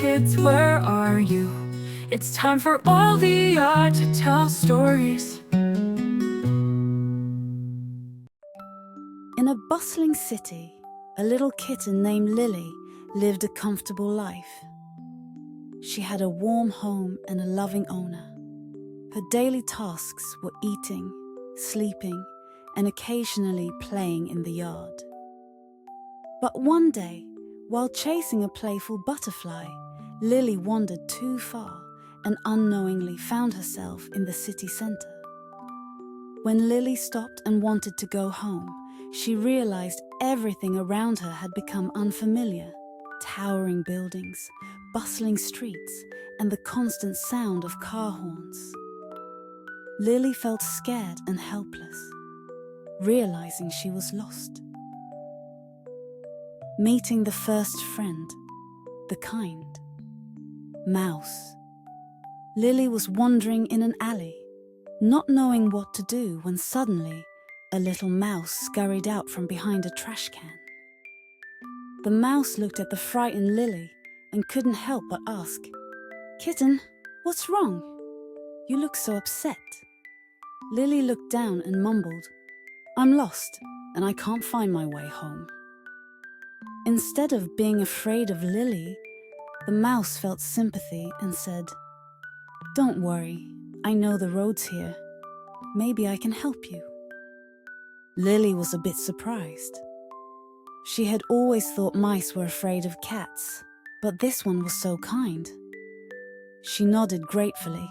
kids, where are you? It's time for all the art to tell stories. In a bustling city, a little kitten named Lily lived a comfortable life. She had a warm home and a loving owner. Her daily tasks were eating, sleeping, and occasionally playing in the yard. But one day, while chasing a playful butterfly, Lily wandered too far and unknowingly found herself in the city center. When Lily stopped and wanted to go home, she realized everything around her had become unfamiliar. Towering buildings, bustling streets, and the constant sound of car horns. Lily felt scared and helpless, realizing she was lost. Meeting the first friend, the kind mouse. Lily was wandering in an alley, not knowing what to do when suddenly a little mouse scurried out from behind a trash can. The mouse looked at the frightened Lily and couldn't help but ask, "Kitten, what's wrong? You look so upset." Lily looked down and mumbled, "I'm lost and I can't find my way home." Instead of being afraid of Lily, the mouse felt sympathy and said, "Don't worry, I know the roads here. Maybe I can help you." Lily was a bit surprised. She had always thought mice were afraid of cats, but this one was so kind. She nodded gratefully.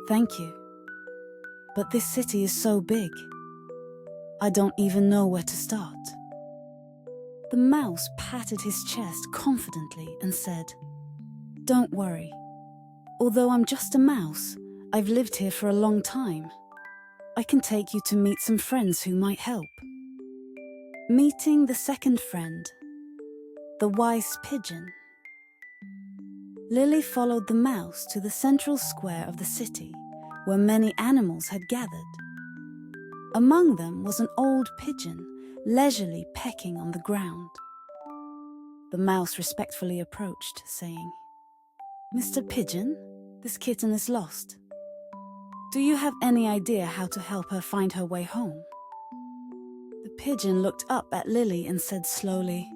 "Thank you. But this city is so big. I don't even know where to start." The mouse patted his chest confidently and said, "Don't worry. Although I'm just a mouse, I've lived here for a long time. I can take you to meet some friends who might help." Meeting the second friend, the wise pigeon. Lily followed the mouse to the central square of the city, where many animals had gathered. Among them was an old pigeon, leisurely pecking on the ground. The mouse respectfully approached, saying, "Mr. Pigeon, this kitten is lost. Do you have any idea how to help her find her way home?" The pigeon looked up at Lily and said slowly,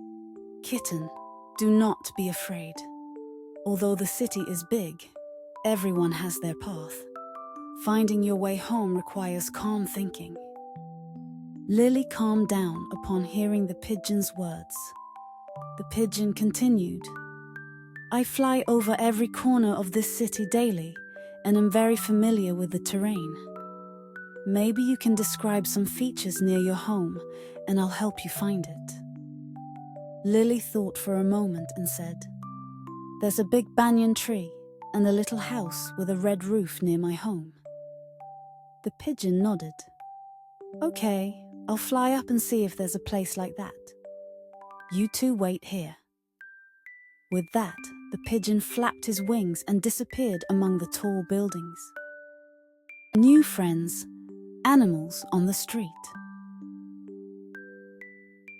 "Kitten, do not be afraid. Although the city is big, everyone has their path. Finding your way home requires calm thinking." Lily calmed down upon hearing the pigeon's words. The pigeon continued, "I fly over every corner of this city daily and am very familiar with the terrain. Maybe you can describe some features near your home and I'll help you find it." Lily thought for a moment and said, "There's a big banyan tree and a little house with a red roof near my home." The pigeon nodded. "Okay, I'll fly up and see if there's a place like that. You two wait here." With that, the pigeon flapped his wings and disappeared among the tall buildings. New friends, animals on the street.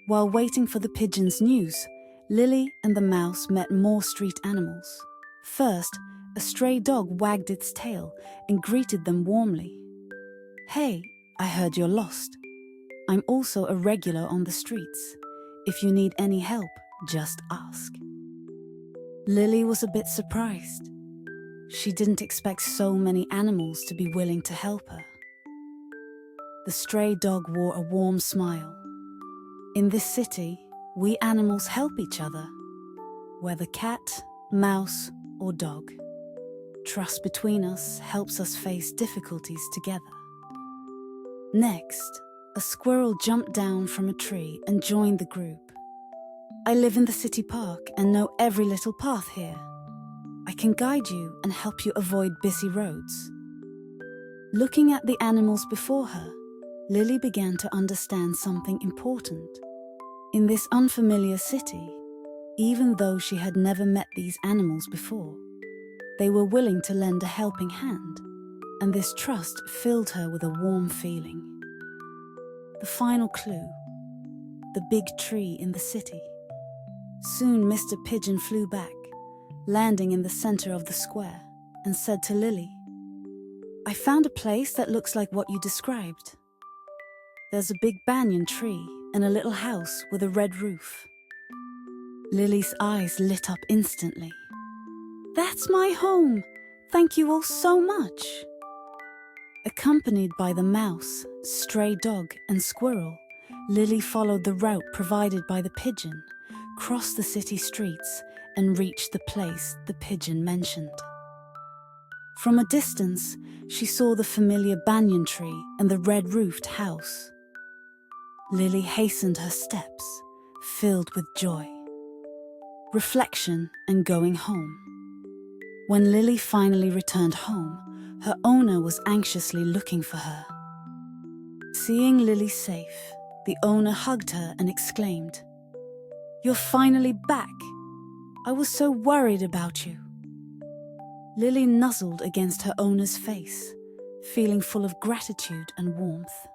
While waiting for the pigeon's news, Lily and the mouse met more street animals. First, a stray dog wagged its tail and greeted them warmly. "Hey, I heard you're lost. I'm also a regular on the streets. If you need any help, just ask." Lily was a bit surprised. She didn't expect so many animals to be willing to help her. The stray dog wore a warm smile. "In this city, we animals help each other, whether cat, mouse, or dog. Trust between us helps us face difficulties together." Next, a squirrel jumped down from a tree and joined the group. "I live in the city park and know every little path here. I can guide you and help you avoid busy roads." Looking at the animals before her, Lily began to understand something important. In this unfamiliar city, even though she had never met these animals before, they were willing to lend a helping hand, and this trust filled her with a warm feeling. The final clue: the big tree in the city. Soon Mr. Pigeon flew back, landing in the center of the square, and said to Lily, "I found a place that looks like what you described. There's a big banyan tree and a little house with a red roof." Lily's eyes lit up instantly. "That's my home! Thank you all so much!" Accompanied by the mouse, stray dog, and squirrel, Lily followed the route provided by the pigeon, crossed the city streets, and reached the place the pigeon mentioned. From a distance, she saw the familiar banyan tree and the red-roofed house. Lily hastened her steps, filled with joy, reflection, and going home. When Lily finally returned home, her owner was anxiously looking for her. Seeing Lily safe, the owner hugged her and exclaimed, "You're finally back! I was so worried about you." Lily nuzzled against her owner's face, feeling full of gratitude and warmth.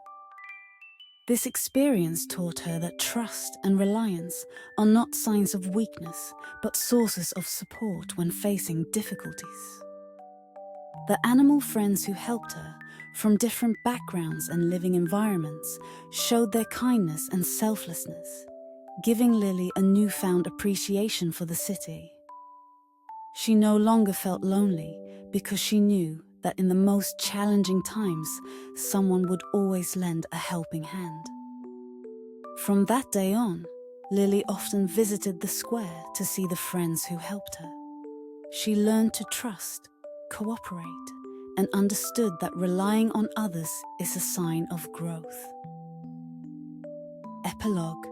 This experience taught her that trust and reliance are not signs of weakness, but sources of support when facing difficulties. The animal friends who helped her, from different backgrounds and living environments, showed their kindness and selflessness, giving Lily a newfound appreciation for the city. She no longer felt lonely because she knew that in the most challenging times, someone would always lend a helping hand. From that day on, Lily often visited the square to see the friends who helped her. She learned to trust, cooperate, and understood that relying on others is a sign of growth. Epilogue.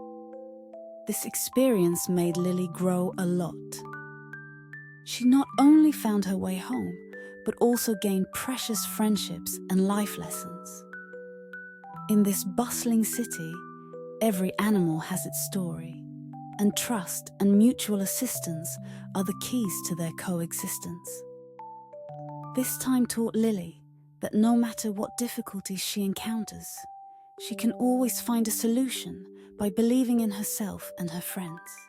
This experience made Lily grow a lot. She not only found her way home, but also gained precious friendships and life lessons. In this bustling city, every animal has its story, and trust and mutual assistance are the keys to their coexistence. This time taught Lily that no matter what difficulties she encounters, she can always find a solution by believing in herself and her friends.